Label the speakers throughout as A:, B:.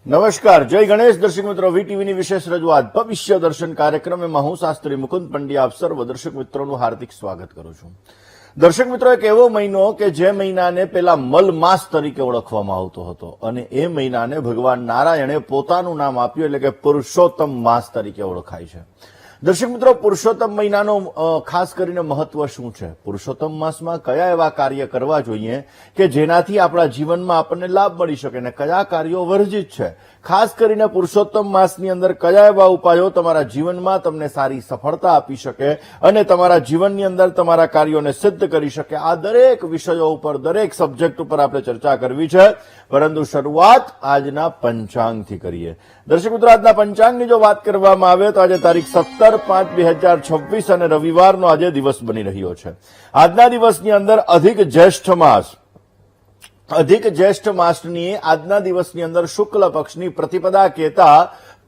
A: નમસ્કાર, જય ગણેશ. દર્શક મિત્રો, વીટીવીની વિશેષ રજૂઆત ભવિષ્ય દર્શન કાર્યક્રમમાં હું શાસ્ત્રી મુકુંદ પંડ્યા આપ સર્વ દર્શક મિત્રોનું હાર્દિક સ્વાગત કરું છું. દર્શક મિત્રો, એક એવો મહિનો કે જે મહિનાને પેલા મલ માસ તરીકે ઓળખવામાં આવતો હતો અને એ મહિનાને ભગવાન નારાયણે પોતાનું નામ આપ્યું એટલે કે પુરુષોત્તમ માસ તરીકે ઓળખાય છે. દર્શક મિત્રો, પુરુષોત્તમ મહિનાનો ખાસ કરીને મહત્વ શું છે? પુરુષોત્તમ માસમાં કયા એવા કાર્ય કરવા જોઈએ કે જેનાથી આપણા જીવનમાં આપણને લાભ મળી શકે અને કયા કાર્યો વર્જિત છે? ખાસ કરીને પુરુષોત્તમ માસની અંદર કયા એવા ઉપાયો તમારા જીવનમાં તમને સારી સફળતા આપી શકે અને તમારા જીવનની અંદર તમારા કાર્યોને સિદ્ધ કરી શકે? આ દરેક વિષયો ઉપર, દરેક સબ્જેક્ટ ઉપર આપણે ચર્ચા કરવી છે, પરંતુ શરૂઆત આજના પંચાંગથી કરીએ. દર્શક મિત્રો, આજના પંચાંગની જો વાત કરવામાં આવે તો આજે તારીખ 17/5/2026 અને રવિવારનો આજે દિવસ બની રહ્યો છે. આજના દિવસની અંદર અધિક જ્યેષ્ઠ માસની આજના દિવસની અંદર શુક્લ પક્ષની પ્રતિપદા કહેતા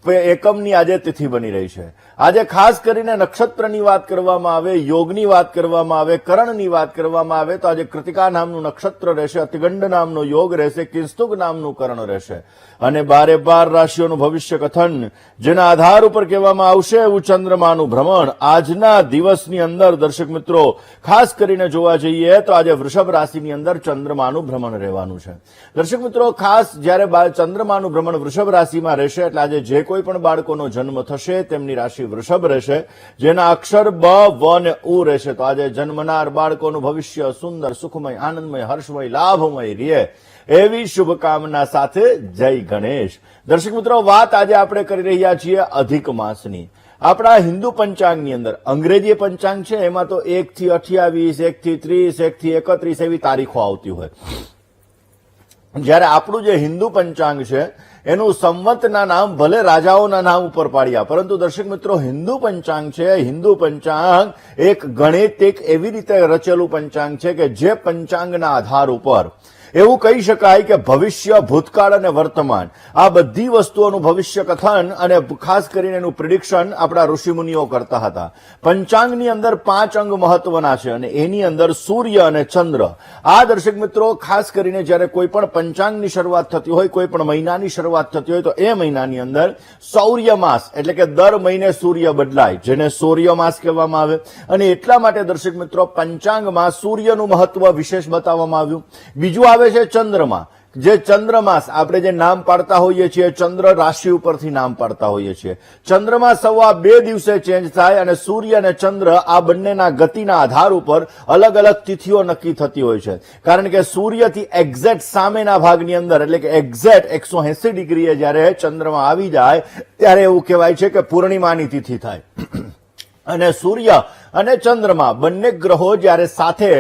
A: એકમની આજે તિથિ બની રહી છે. આજે ખાસ કરીને નક્ષત્રની વાત કરવામાં આવે, યોગની વાત કરવામાં આવે, કરણની વાત કરવામાં આવે તો આજે કૃતિકા નામનું નક્ષત્ર રહેશે, અતિગંડ નામનો યોગ રહેશે, કિંસ્તુક નામનું કરણ રહેશે અને 12 રાશિઓનું ભવિષ્ય કથન જેના આધાર ઉપર કહેવામાં આવશે એવું ચંદ્રમાનું ભ્રમણ આજના દિવસની અંદર. દર્શક મિત્રો, ખાસ કરીને જોવા જઈએ તો આજે વૃષભ રાશિની અંદર ચંદ્રમાનું ભ્રમણ રહેવાનું છે. દર્શક મિત્રો, ખાસ જ્યારે ચંદ્રમાનું ભ્રમણ વૃષભ રાશિમાં રહેશે એટલે આજે જે કોઈ પણ બાળકોનો જન્મ થશે તેમની રાશિ વૃષભ રહેશે, જેના અક્ષર બ, વ ને ઉ રહેશે. તો આજે જન્મનાર બાળકોનું ભવિષ્ય સુંદર, સુખમય, આનંદમય, હર્ષમય, લાભમય રહે એવી શુભકામના સાથે જય ગણેશ. દર્શક મિત્રો, વાત આજે આપણે કરી રહ્યા છીએ અધિક માસની. આપણા હિન્દુ પંચાંગની અંદર અંગ્રેજી પંચાંગ છે એમાં તો 1 થી 28, 1 થી 30, 1 થી 31 એવી તારીખો આવતી હોય, જ્યારે આપણું જે હિન્દુ પંચાંગ છે એનું સંવતના નામ ભલે રાજાઓના નામ ઉપર પાડ્યા, પરંતુ દર્શક મિત્રો, હિન્દુ પંચાંગ છે, હિન્દુ પંચાંગ એક ગણિતિક એવી રીતે રચેલું પંચાંગ છે કે જે પંચાંગના આધાર ઉપર એવું કહી શકાય કે ભવિષ્ય, ભૂતકાળ અને વર્તમાન આ બધી વસ્તુઓનું ભવિષ્ય કથન અને ખાસ કરીને એનું પ્રિડિક્શન આપણા ઋષિમુનિઓ કરતા હતા. પંચાંગની અંદર 5 અંગ મહત્વના છે અને એની અંદર સૂર્ય અને ચંદ્ર. આ દર્શક મિત્રો, ખાસ કરીને જ્યારે કોઈ પણ પંચાંગની શરૂઆત થતી હોય, કોઈ પણ મહિનાની શરૂઆત થતી હોય તો એ મહિનાની અંદર સૌર્ય માસ એટલે કે દર મહિને સૂર્ય બદલાય, જેને સૌર્ય માસ કહેવામાં આવે. અને એટલા માટે દર્શક મિત્રો, પંચાંગમાં સૂર્યનું મહત્વ વિશેષ બતાવવામાં આવ્યું. બીજું આવે છે ચંદ્રમા. જે ચંદ્રમાસ આપણે જે નામ પાડતા હોઈએ છીએ, ચંદ્ર રાશિ ઉપરથી નામ પાડતા હોઈએ છીએ. ચંદ્રમા સવા 2 દિવસે ચેન્જ થાય અને સૂર્ય અને ચંદ્ર આ બંનેના ગતિના આધાર ઉપર અલગ અલગ તિથિઓ નક્કી થતી હોય છે, કારણ કે સૂર્યથી એક્ઝેક્ટ સામેના ભાગની અંદર એટલે કે એક્ઝેક્ટ 180 ડિગ્રીએ જ્યારે ચંદ્રમા આવી જાય ત્યારે એવું કહેવાય છે કે પૂર્ણિમાની તિથિ થાય. અને સૂર્ય અને ચંદ્રમા બંને ગ્રહો જ્યારે સાથે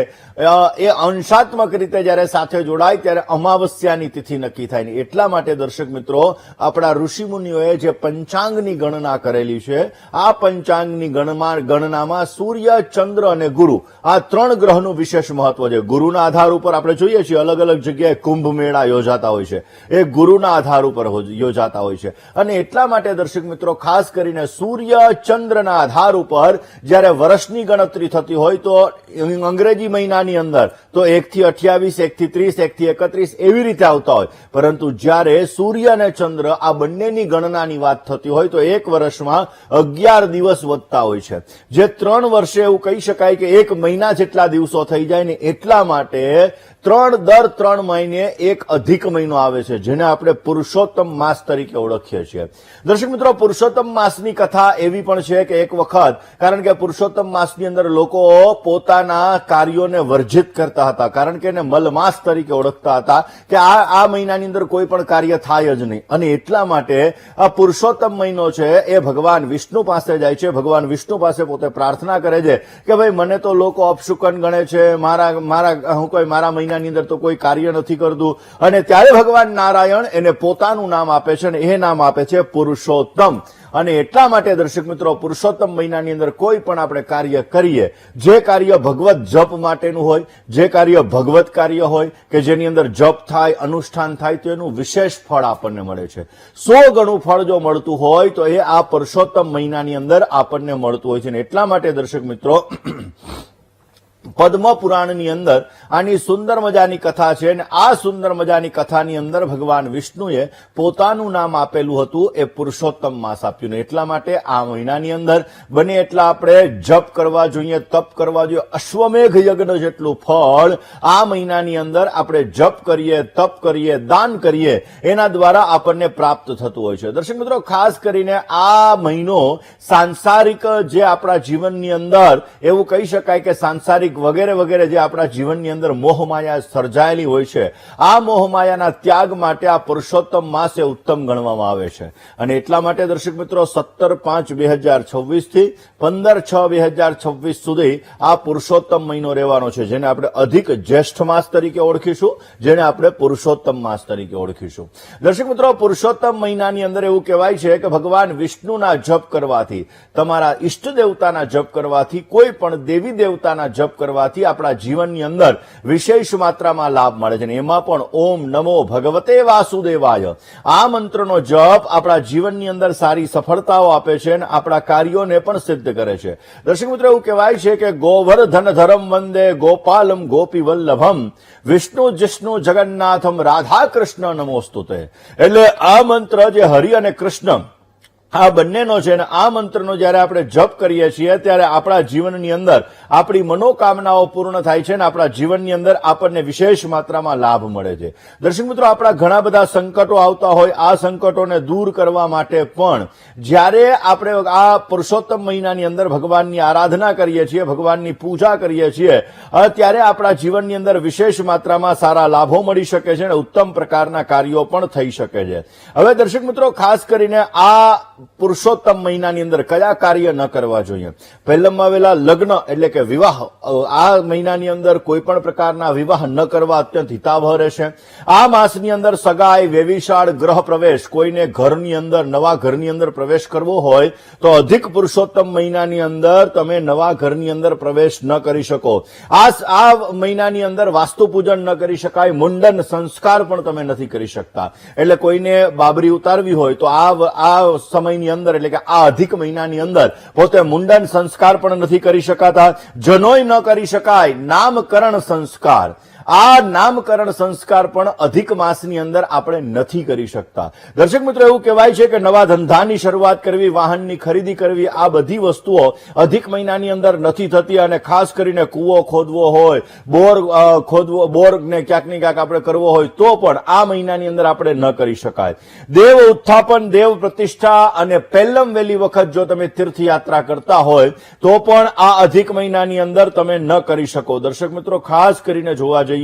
A: એ અંશાત્મક રીતે જ્યારે સાથે જોડાય ત્યારે અમાવસ્યાની તિથિ નક્કી થાય. એટલા માટે દર્શક મિત્રો, આપણા ઋષિમુનિઓએ જે પંચાંગની ગણના કરેલી છે, આ પંચાંગની ગણનામાં સૂર્ય, ચંદ્ર અને ગુરુ આ 3 ગ્રહનું વિશેષ મહત્વ છે. ગુરુના આધાર ઉપર આપણે જોઈએ છીએ અલગ અલગ જગ્યાએ કુંભ મેળા યોજાતા હોય છે, એ ગુરુના આધાર ઉપર યોજાતા હોય છે. અને એટલા માટે દર્શક મિત્રો, ખાસ કરીને સૂર્ય, ચંદ્રના આધાર ઉપર જ્યારે વર્ષની ગણતરી થતી હોય તો અંગ્રેજી મહિનાની અંદર તો 1 થી 28, 1 થી 30, 1 થી 31 એવી રીતે આવતા હોય, પરંતુ જ્યારે સૂર્ય અને ચંદ્ર આ બંનેની ગણનાની વાત થતી હોય તો એક વર્ષમાં 11 દિવસ વધતા હોય છે, જે 3 વર્ષે એવું કહી શકાય કે 1 મહિના જેટલા દિવસો થઈ જાય ને. એટલા માટે દર 3 મહિને એક અધિક મહિનો આવે છે, જેને આપણે પુરુષોત્તમ માસ તરીકે ઓળખીએ છીએ. દર્શક મિત્રો, પુરુષોત્તમ માસની કથા એવી પણ છે કે એક વખત, કારણ કે પુરુષોત્તમ માસની અંદર લોકો પોતાના કાર્યોને વર્જિત કરતા હતા, કારણ કે એને મલમાસ તરીકે ઓળખતા હતા કે આ મહિનાની અંદર કોઈ પણ કાર્ય થાય જ નહીં. અને એટલા માટે આ પુરુષોત્તમ મહિનો છે એ ભગવાન વિષ્ણુ પાસે જાય છે. ભગવાન વિષ્ણુ પાસે પોતે પ્રાર્થના કરે છે કે ભાઈ, મને તો લોકો અપશુકન ગણે છે, મારા મહિનાની અંદર તો કોઈ કાર્ય નથી કરતું. અને ત્યારે ભગવાન નારાયણ એને પોતાનું નામ આપે છે અને એ નામ આપે છે પુરુષોત્તમ. અને એટલા માટે દર્શક મિત્રો, પુરુષોત્તમ મહિનાની અંદર કોઈ પણ આપણે કાર્ય કરીએ, જે કાર્ય ભગવત જપ માટેનું હોય, જે કાર્ય ભગવત કાર્ય હોય કે જેની અંદર જપ થાય, અનુષ્ઠાન થાય, તો એનું વિશેષ ફળ આપણને મળે છે. 100 ગણું ફળ જો મળતું હોય તો એ આ પુરુષોત્તમ મહિનાની અંદર આપણને મળતું હોય છે. એટલા માટે દર્શક મિત્રો, પદ્મ પુરાણની અંદર આની સુંદર મજાની કથા છે અને આ સુંદર મજાની કથાની અંદર ભગવાન વિષ્ણુએ પોતાનું નામ આપેલું હતું, એ પુરુષોત્તમ માસ આપ્યું ને એટલા માટે આ મહિનાની અંદર બને એટલા આપણે જપ કરવા જોઈએ, તપ કરવા જોઈએ. અશ્વમેઘ યજ્ઞ જેટલું ફળ આ મહિનાની અંદર આપણે જપ કરીએ, તપ કરીએ, દાન કરીએ, એના દ્વારા આપણને પ્રાપ્ત થતું હોય છે. દર્શક મિત્રો, ખાસ કરીને આ મહિનો સાંસારિક જે આપણા જીવનની અંદર એવું કહી શકાય કે સાંસારિક વગેરે વગેરે જે આપણા જીવનની અંદર મોહમાયા સર્જાયેલી હોય છે, આ મોહમાયાના ત્યાગ માટે આ પુરુષોત્તમ માસ એ ઉત્તમ ગણવામાં આવે છે. અને એટલા માટે દર્શક મિત્રો 17/5/2026 થી 15/6/2026 સુધી આ પુરુષોત્તમ મહિનો રહેવાનો છે, જેને આપણે અધિક જ્યેષ્ઠ માસ તરીકે ઓળખીશું, જેને આપણે પુરુષોત્તમ માસ તરીકે ઓળખીશું. દર્શક મિત્રો, પુરુષોત્તમ મહિનાની અંદર એવું કહેવાય છે કે ભગવાન વિષ્ણુના જપ કરવાથી, તમારા ઈષ્ટ દેવતાના જપ કરવાથી, કોઈ પણ દેવી દેવતાના જપ કરવાથી આપણા જીવનની અંદર વિશેષ માત્રામાં લાભ મળે છે. એમાં પણ ઓમ નમો ભગવતે વાસુદેવાય આ મંત્રનો જપ આપણા જીવનની અંદર સારી સફળતાઓ આપે છે અને આપણા કાર્યોને પણ સિદ્ધ કરે છે. દર્શક મિત્રો, એવું કહેવાય છે કે ગોવર્ધન ધરમ વંદે ગોપાલમ ગોપી વલ્લભમ વિષ્ણુ જિષ્ણુ જગન્નાથમ રાધા કૃષ્ણ નમોસ્તુતે. એટલે આ મંત્ર જે હરિ અને કૃષ્ણ આ બંનેનો છે અને આ મંત્રનો જ્યારે આપણે જપ કરીએ છીએ ત્યારે આપણા જીવનની અંદર આપણી મનોકામનાઓ પૂર્ણ થાય છે અને આપણા જીવનની અંદર આપણને વિશેષ માત્રામાં લાભ મળે છે. દર્શક મિત્રો, આપણા ઘણા બધા સંકટો આવતા હોય, આ સંકટોને દૂર કરવા માટે પણ જ્યારે આપણે આ પુરુષોત્તમ મહિનાની અંદર ભગવાનની આરાધના કરીએ છીએ, ભગવાનની પૂજા કરીએ છીએ, ત્યારે આપણા જીવનની અંદર વિશેષ માત્રામાં સારા લાભો મળી શકે છે અને ઉત્તમ પ્રકારના કાર્યો પણ થઈ શકે છે. હવે દર્શક મિત્રો, ખાસ કરીને આ પુરુષોત્તમ મહિનાની અંદર કયા કાર્ય ન કરવા જોઈએ? પહેલામાં આવેલા લગ્ન એટલે કે વિવાહ, આ મહિનાની અંદર કોઈ પણ પ્રકારના વિવાહ ન કરવા અત્યંત હિતાવહ રહેશે. આ માસની અંદર સગાઈ, વેવિશાળ, ગ્રહ પ્રવેશ, કોઈને ઘરની અંદર નવા ઘરની અંદર પ્રવેશ કરવો હોય તો અધિક પુરુષોત્તમ મહિનાની અંદર તમે નવા ઘરની અંદર પ્રવેશ ન કરી શકો. આ મહિનાની અંદર વાસ્તુ પૂજન ન કરી શકાય, મુંડન સંસ્કાર પણ તમે નથી કરી શકતા. એટલે કોઈને બાબરી ઉતારવી હોય તો આ સમયની અંદર એટલે કે આ અધિક મહિનાની અંદર પોતે મુંડન સંસ્કાર પણ નથી કરી શકાતા, જનોય ન કરી શકાય, નામકરણ સંસ્કાર, આ નામકરણ સંસ્કાર પણ અધિક માસની અંદર આપણે નથી કરી શકતા. દર્શક મિત્રો, એવું કહેવાય છે કે નવા ધંધાની શરૂઆત કરવી, વાહનની ખરીદી કરવી, આ બધી વસ્તુઓ અધિક મહિનાની અંદર નથી થતી. અને ખાસ કરીને કૂવો ખોદવો હોય, બોરને ક્યાંક ને ક્યાંક આપણે કરવો હોય તો પણ આ મહિનાની અંદર આપણે ન કરી શકાય. દેવ ઉત્થાપન, દેવ પ્રતિષ્ઠા અને પહેલમ વહેલી વખત જો તમે તીર્થયાત્રા કરતા હોય તો પણ આ અધિક મહિનાની અંદર તમે ન કરી શકો. દર્શક મિત્રો, ખાસ કરીને જોવા જઈએ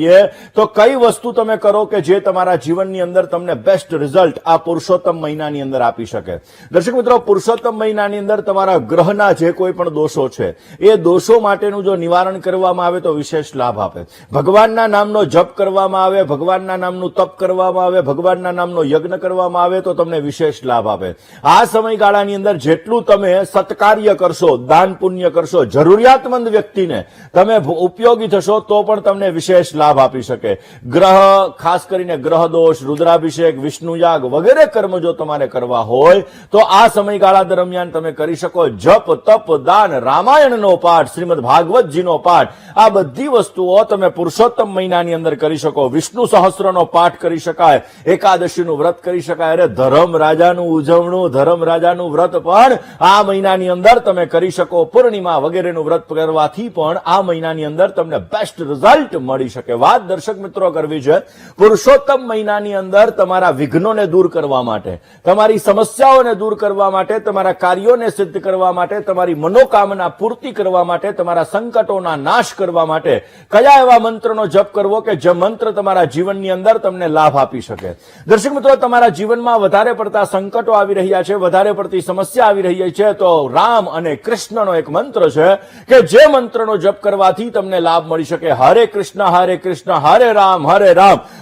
A: તો કઈ વસ્તુ તમે કરો કે જે તમારા જીવનની અંદર તમને બેસ્ટ રિઝલ્ટ આ પુરુષોત્તમ મહિનાની અંદર આપી શકે. દર્શક મિત્રો, પુરુષોત્તમ મહિનાની અંદર તમારા ગ્રહના જે કોઈ પણ દોષો છે એ દોષો માટેનું જો નિવારણ કરવામાં આવે તો વિશેષ લાભ આપે. ભગવાનના નામનો જપ કરવામાં આવે, ભગવાનના નામનું તપ કરવામાં આવે, ભગવાનના નામનો યજ્ઞ કરવામાં આવે તો તમને વિશેષ લાભ આપે. આ સમયગાળાની અંદર જેટલું તમે સત્કાર્ય કરશો, દાન પુણ્ય કરશો, જરૂરિયાતમંદ વ્યક્તિને તમે ઉપયોગી થશો તો પણ તમને વિશેષ લાભ આપી શકે. ગ્રહ, ખાસ કરીને ગ્રહ દોષ, રુદ્રાભિષેક, વિષ્ણુ યાગ વગેરે કર્મ જો તમારે કરવા હોય તો આ સમયગાળા દરમિયાન તમે કરી શકો. જપ, તપ, દાન, રામાયણનો પાઠ, શ્રીમદ ભાગવતજીનો પાઠ, આ બધી વસ્તુઓ તમે પુરુષોત્તમ મહિનાની અંદર કરી શકો. વિષ્ણુ સહસ્રનો પાઠ કરી શકાય, એકાદશીનું વ્રત કરી શકાય. અરે ધર્મ રાજાનું ઉજવણું, ધર્મ રાજાનું વ્રત પણ આ મહિનાની અંદર તમે કરી શકો. પૂર્ણિમા વગેરેનું વ્રત કરવાથી પણ આ મહિનાની અંદર તમને બેસ્ટ રિઝલ્ટ મળી શકે. વાત દર્શક મિત્રો કરવી છે, પુરુષોત્તમ મહિનાની અંદર તમારા વિઘ્નોને દૂર કરવા માટે, તમારી સમસ્યાઓને દૂર કરવા માટે, તમારા કાર્યોને સિદ્ધ કરવા માટે, તમારી મનોકામના પૂર્તિ કરવા માટે, તમારા સંકટોના નાશ કરવા માટે કયા એવા મંત્રનો જપ કરવો કે જે મંત્ર તમારા જીવનની અંદર તમને લાભ આપી શકે. દર્શક મિત્રો, તમારા જીવનમાં વધારે પડતા સંકટો આવી રહ્યા છે, વધારે પડતી સમસ્યા આવી રહી છે તો રામ અને કૃષ્ણનો એક મંત્ર છે કે જે મંત્રનો જપ કરવાથી તમને લાભ મળી શકે. હરે કૃષ્ણ હરે કૃષ્ણ હરે રામ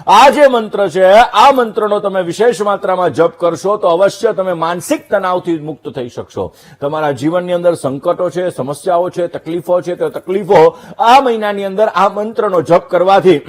A: આ જે મંત્ર છે આ મંત્રનો તમે વિશેષ માત્રામાં જપ કરશો તો અવશ્ય તમે માનસિક તણાવથી મુક્ત થઈ શકશો. તમારા જીવનની અંદર સંકટો છે, સમસ્યાઓ છે, તકલીફો છે, તો તકલીફો આ મહિનાની અંદર આ મંત્રનો જપ કરવાથી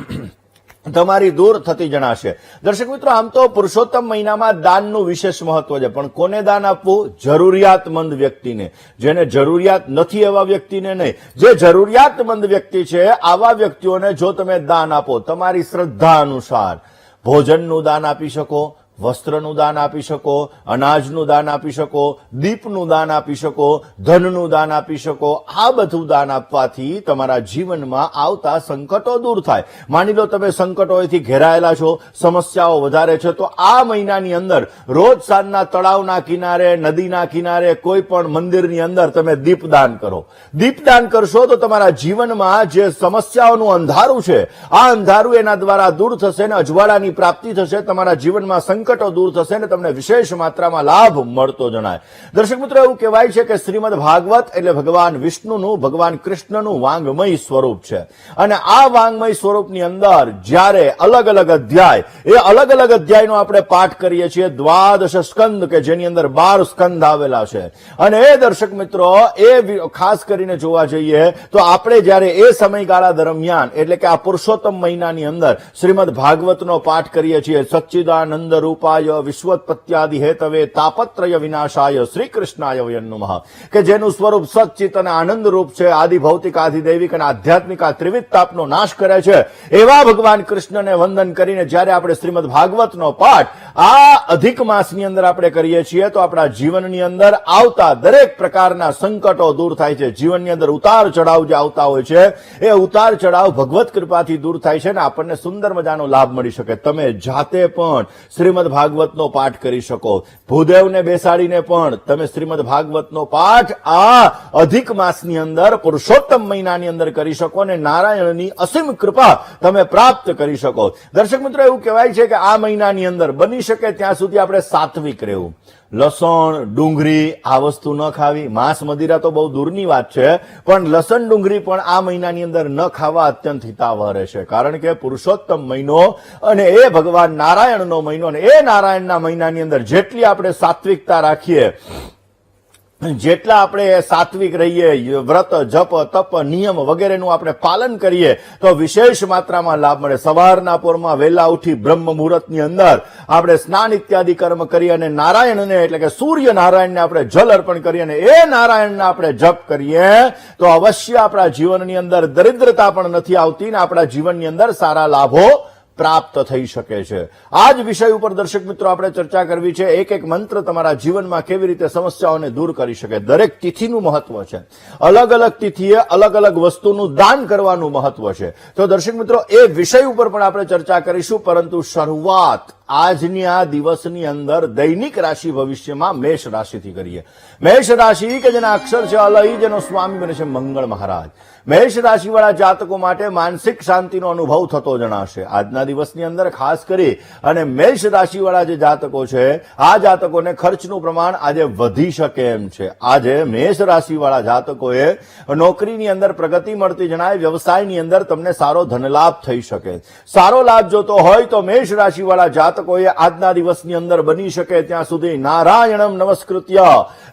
A: તમારી દૂર થતી જણાશે. દર્શક મિત્રો, આમ તો પુરુષોત્તમ મહિનામાં દાનનું વિશેષ મહત્વ છે, પણ કોને દાન આપવું? જરૂરિયાતમંદ વ્યક્તિને. જેને જરૂરિયાત નથી એવા વ્યક્તિને નહીં. જે જરૂરિયાતમંદ વ્યક્તિ છે આવા વ્યક્તિઓને જો તમે દાન આપો, તમારી શ્રદ્ધા અનુસાર ભોજનનું દાન આપી શકો, વસ્ત્રનું દાન આપી શકો, અનાજનું દાન આપી શકો, દીપનું દાન આપી શકો, ધનનું દાન આપી શકો. આ બધું દાન આપવાથી તમારા જીવનમાં આવતા સંકટો દૂર થાય. માની લો તમે સંકટોથી ઘેરાયેલા છો, સમસ્યાઓ વધારે છે, તો આ મહિનાની અંદર રોજ સાંજના તળાવના કિનારે, નદીના કિનારે, કોઈ પણ મંદિરની અંદર તમે દીપદાન કરો. દીપદાન કરશો તો તમારા જીવનમાં જે સમસ્યાઓનું અંધારું છે, આ અંધારું એના દ્વારા દૂર થશે અને અજવાળાની પ્રાપ્તિ થશે. તમારા જીવનમાં સંકટો દૂર થશે અને તમને વિશેષ માત્રામાં લાભ મળતો જણાય. દર્શક મિત્રો, એવું કહેવાય છે કે શ્રીમદ ભાગવત એટલે ભગવાન વિષ્ણુનું, ભગવાન કૃષ્ણનું વાંગમય સ્વરૂપ છે. અને આ વાંગમય સ્વરૂપની અંદર જ્યારે અલગ અલગ અધ્યાય, એ અલગ અલગ અધ્યાયનો આપણે પાઠ કરીએ છીએ. દ્વાદશ સ્કંદ કે જેની અંદર 12 સ્કંદ આવેલા છે. અને એ દર્શક મિત્રો, એ ખાસ કરીને જોવા જઈએ તો આપણે જ્યારે એ સમયગાળા દરમિયાન એટલે કે આ પુરુષોત્તમ મહિનાની અંદર શ્રીમદ ભાગવતનો પાઠ કરીએ છીએ. સચ્ચિદાનંદ રૂપાય વિશ્વોત્પત્યાદિ હેતવે તાપત્રય વિનાશાય શ્રી કૃષ્ણાય વયં નમઃ, કે જેનું સ્વરૂપ સચ્ચિત અને આનંદ રૂપ છે, આદિ ભૌતિક, આદિ દૈવિક અને આધ્યાત્મિક આ ત્રિવિધ તાપનો નાશ કરે છે, એવા ભગવાન કૃષ્ણને વંદન કરીને જ્યારે આપણે શ્રીમદ ભાગવતનો પાઠ આ અધિક માસની અંદર આપણે કરીએ છીએ તો આપણા જીવનની અંદર આવતા દરેક પ્રકારના સંકટો દૂર થાય છે. જીવનની અંદર ઉતાર ચઢાવ જે આવતા હોય છે, એ ઉતાર ચઢાવ ભગવત કૃપાથી દૂર થાય છે અને આપણને સુંદર મજાનો લાભ મળી શકે. તમે જાતે પણ શ્રીમદ ભાગવતનો પાઠ કરી શકો. ભૂદેવને બેસાડીને પણ તમે શ્રીમદ ભાગવતનો પાઠ આ અધિક માસની અંદર પુરુષોત્તમ મહિનાની અંદર કરી શકો અને નારાયણની અસીમ કૃપા તમે પ્રાપ્ત કરી શકો. દર્શક મિત્રો, એવું કહેવાય છે કે આ મહિનાની અંદર બની શકે ત્યાં સુધી આપણે સાત્વિક રહેવું. લસણ, ડુંગળી આ વસ્તુ ન ખાવી. માંસ મદિરા તો બહુ દૂરની વાત છે, પણ લસણ ડુંગળી પણ આ મહિનાની અંદર ન ખાવા અત્યંત હિતાવહ રહેશે. કારણ કે પુરુષોત્તમ મહિનો અને એ ભગવાન નારાયણનો મહિનો, અને એ નારાયણના મહિનાની અંદર જેટલી આપણે સાત્વિકતા રાખીએ, જેટલા આપણે સાત્વિક રહીએ, વ્રત, જપ, તપ, નિયમ વગેરેનું આપણે પાલન કરીએ તો વિશેષ માત્રામાં લાભ મળે. સવારના પોરમાં વહેલા ઉઠી બ્રહ્મ મુહૂર્તની અંદર આપણે સ્નાન ઇત્યાદિ કર્મ કરીએ અને નારાયણને એટલે કે સૂર્ય નારાયણને આપણે જલ અર્પણ કરીએ અને એ નારાયણને આપણે જપ કરીએ તો અવશ્ય આપણા જીવનની અંદર દરિદ્રતા પણ નથી આવતી ને આપણા જીવનની અંદર સારા લાભો પ્રાપ્ત થઈ શકે છે. આ જ વિષય ઉપર દર્શક મિત્રો આપણે ચર્ચા કરવી છે. એક એક મંત્ર તમારા જીવનમાં કેવી રીતે સમસ્યાઓને દૂર કરી શકે. દરેક તિથિનું મહત્વ છે. અલગ અલગ તિથિએ અલગ અલગ વસ્તુનું દાન કરવાનું મહત્વ છે. તો દર્શક મિત્રો, એ વિષય ઉપર પણ આપણે ચર્ચા કરીશું, પરંતુ શરૂઆત આજની આ દિવસની અંદર દૈનિક રાશિ ભવિષ્યમાં મેષ રાશિથી કરીએ. મેષ રાશિ કે જેના અક્ષર છે અલઈ, જેનો સ્વામી બને છે મંગળ મહારાજ. મેષ રાશિવાળા જાતકો માટે માનસિક શાંતિનો અનુભવ થતો જણાશે આજના દિવસની અંદર. ખાસ કરી અને મેષ રાશિવાળા જે જાતકો છે, આ જાતકોને ખર્ચનું પ્રમાણ આજે વધી શકે એમ છે. આજે મેષ રાશિવાળા જાતકોએ નોકરીની અંદર પ્રગતિ મળતી જણાય. વ્યવસાયની અંદર તમને સારો ધનલાભ થઈ શકે. સારો લાભ જોતો હોય તો મેષ રાશિવાળા જાતકોએ આજના દિવસની અંદર બની શકે ત્યાં સુધી નારાયણમ નમસ્કૃત્ય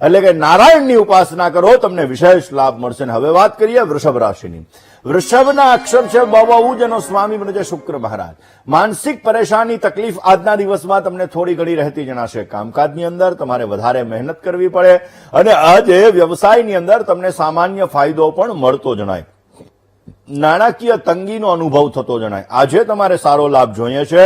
A: એટલે કે નારાયણની ઉપાસના કરો, તમને વિશેષ લાભ મળશે. હવે વાત કરીએ વૃષભ રાશિની. વૃષભના અક્ષર છે બહુ, જેનો સ્વામી બને છે શુક્ર મહારાજ. માનસિક પરેશાની, તકલીફ આજના દિવસમાં તમને થોડી ઘણી રહેતી જણાશે. કામકાજની અંદર તમારે વધારે મહેનત કરવી પડે અને આજે વ્યવસાયની અંદર તમને સામાન્ય ફાયદો પણ મળતો જણાય. નાણાકીય તંગીનો અનુભવ થતો જણાય. આજે તમારે સારો લાભ જોઈએ છે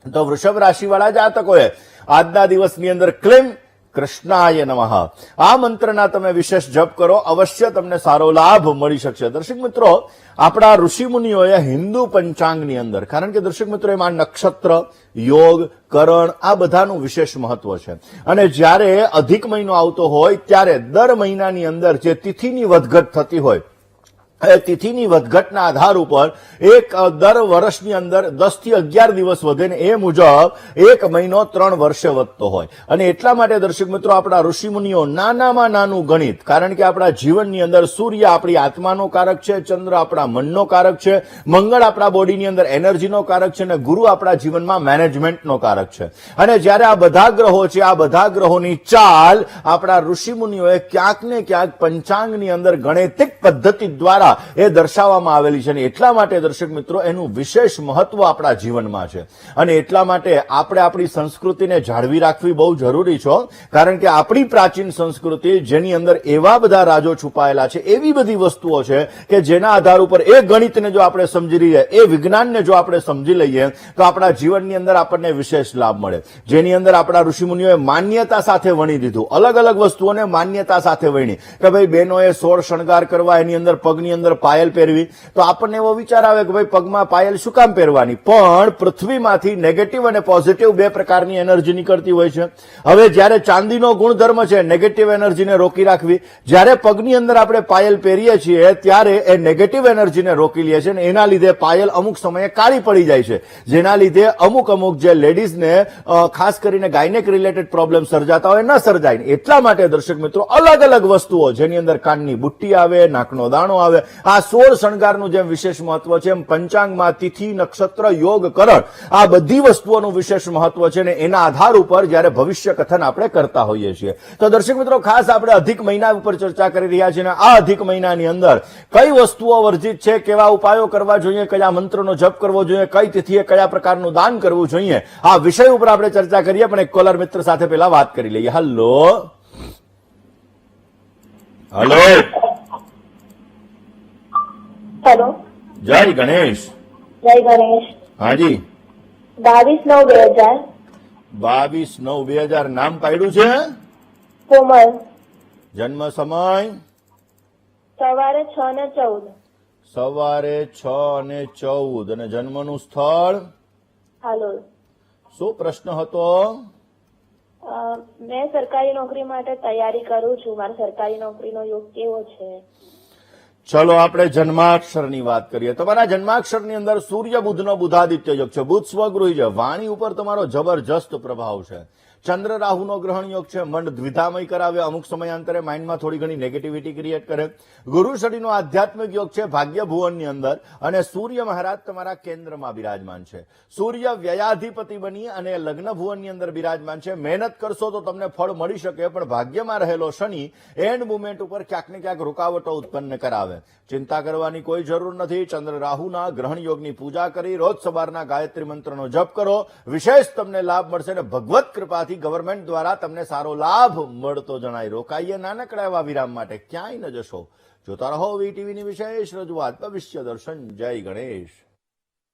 A: તો વૃષભ રાશિવાળા જાતકોએ આજના દિવસની અંદર ક્લીમ કૃષ્ણાય નમઃ આ મંત્રના તમે વિશેષ જપ કરો, અવશ્ય તમને સારો લાભ મળી શકશે. દર્શક મિત્રો, આપણા ઋષિ મુનિઓએ હિન્દુ પંચાંગની અંદર, કારણ કે દર્શક મિત્રો એમાં નક્ષત્ર, યોગ, કરણ આ બધાનું વિશેષ મહત્વ છે. અને જ્યારે અધિક મહિનો આવતો હોય ત્યારે દર મહિનાની અંદર જે તિથિની વધઘટ થતી હોય, એ તિથિની વધઘટના આધાર ઉપર એક દર વર્ષની અંદર 10 થી 11 દિવસ વધે ને એ મુજબ એક મહિનો 3 વર્ષે વધતો હોય. અને એટલા માટે દર્શક મિત્રો આપણા ઋષિમુનિઓ નાનામાં નાનું ગણિત, કારણ કે આપણા જીવનની અંદર સૂર્ય આપણી આત્માનો કારક છે, ચંદ્ર આપણા મનનો કારક છે, મંગળ આપણા બોડીની અંદર એનર્જીનો કારક છે અને ગુરુ આપણા જીવનમાં મેનેજમેન્ટનો કારક છે. અને જ્યારે આ બધા ગ્રહો છે, આ બધા ગ્રહોની ચાલ આપણા ઋષિમુનિઓએ ક્યાંક ને ક્યાંક પંચાંગની અંદર ગણિતિક પદ્ધતિ દ્વારા પ્રતિભા એ દર્શાવવામાં આવેલી છે અને એટલા માટે દર્શક મિત્રો એનું વિશેષ મહત્વ આપણા જીવનમાં છે અને એટલા માટે આપણે આપણી સંસ્કૃતિને જાળવી રાખવી બહુ જરૂરી છે, કારણ કે આપણી પ્રાચીન સંસ્કૃતિ જેની અંદર એવા બધા રાજો છુપાયેલા છે, એવી બધી વસ્તુઓ છે કે જેના આધાર ઉપર એ ગણિતને જો આપણે સમજી લઈએ, એ વિજ્ઞાનને જો આપણે સમજી લઈએ તો આપણા જીવનની અંદર આપણને વિશેષ લાભ મળે, જેની અંદર આપણા ઋષિમુનિઓએ માન્યતા સાથે વણી દીધું, અલગ અલગ વસ્તુઓને માન્યતા સાથે વણી કે ભાઈ બહેનોએ 16 શણગાર કરવા, એની અંદર પગની અંદર પાયલ પહેરવી, તો આપણને એવો વિચાર આવે કે ભાઈ પગમાં પાયલ શું કામ પહેરવાની, પણ પૃથ્વીમાંથી નેગેટિવ અને પોઝિટિવ બે પ્રકારની એનર્જી નીકળતી હોય છે. હવે જ્યારે ચાંદીનો ગુણધર્મ છે નેગેટિવ એનર્જીને રોકી રાખવી, જ્યારે પગની અંદર આપણે પાયલ પહેરીએ છીએ ત્યારે એ નેગેટિવ એનર્જીને રોકી લે છે અને એના લીધે પાયલ અમુક સમયે કાળી પડી જાય છે, જેના લીધે અમુક જે લેડીઝને ખાસ કરીને ગાયનેક રિલેટેડ પ્રોબ્લેમ સર્જાતા હોય ન સર્જાય. એટલા માટે દર્શક મિત્રો અલગ અલગ વસ્તુઓ, જેની અંદર કાનની બુટ્ટી આવે, નાકનો દાણો આવે, આ 16 શણગારનું જેમ વિશેષ મહત્વ છે એમ પંચાંગમાં તિથિ, નક્ષત્ર, યોગ, કરણ આ બધી વસ્તુઓનું વિશેષ મહત્વ છે અને એના આધાર ઉપર જ્યારે ભવિષ્ય કથન આપણે કરતા હોઈએ છીએ. તો દર્શક મિત્રો ખાસ આપણે અધિક મહિના ઉપર ચર્ચા કરી રહ્યા છીએ અને આ અધિક મહિનાની અંદર કઈ વસ્તુઓ વર્જિત છે, કેવા ઉપાયો કરવા જોઈએ, કયા મંત્રનો જપ કરવો જોઈએ, કઈ તિથિએ કયા પ્રકારનું દાન કરવું જોઈએ, આ વિષય ઉપર આપણે ચર્ચા કરીએ. પણ એક કોલર મિત્ર સાથે પહેલા વાત કરી લઈએ. હલો હલો
B: હેલો,
A: જય ગણેશ.
B: જય ગણેશ.
A: હાજી,
B: 22/9/2000
A: 22/9/2000 નામ પાડ્યું છે,
B: કોમલ.
A: જન્મ સમય
B: સવારે 6 ને 14.
A: સવારે 6 અને 14 અને જન્મનું સ્થળ
B: હાલોલ.
A: શું પ્રશ્ન હતો?
B: મેં સરકારી નોકરી માટે તૈયારી કરું છું. મારે સરકારી નોકરીનો યોગ કેવો છે?
A: ચલો આપણે જન્માક્ષરની વાત કરીએ. તમારા જન્માક્ષરની અંદર સૂર્ય બુધનો બુધાદિત્ય યોગ છે, બુધ સ્વગૃહી છે, વાણી ઉપર તમારો જબરજસ્ત પ્રભાવ છે, ચંદ્ર રાહુનો ગ્રહણ યોગ છે, મન દ્વિધામય કરાવે, અમુક સમયાંતરે માઇન્ડમાં થોડી ઘણી નેગેટિવિટી ક્રિએટ કરે, ગુરુ શનિનો આધ્યાત્મિક યોગ છે ભાગ્ય ભુવનની અંદર, અને સૂર્ય મહારાજ તમારા કેન્દ્રમાં બિરાજમાન છે. સૂર્ય વ્યયાધિપતિ બની અને લગ્ન ભુવનની અંદર બિરાજમાન છે. મહેનત કરશો તો તમને ફળ મળી શકે, પણ ભાગ્યમાં રહેલો શનિ એન્ડ મુમેન્ટ ઉપર ક્યાંક ને ક્યાંક રૂકાવટો ઉત્પન્ન કરાવે. ચિંતા કરવાની કોઈ જરૂર નથી. ચંદ્ર રાહુના ગ્રહણ યોગની પૂજા કરી રોજ સવારના ગાયત્રી મંત્રનો જપ કરો, વિશેષ તમને લાભ મળશે અને ભગવત કૃપાથી ગવર્મેન્ટ દ્વારા તમને સારો લાભ મળતો જણાય. રોકાઈએ નાનકડા એવા વિરામ માટે, ક્યાંય ન જશો. જોતા રહો વીટીવીની વિશેષ રજૂઆત ભવિષ્ય દર્શન. જય ગણેશ.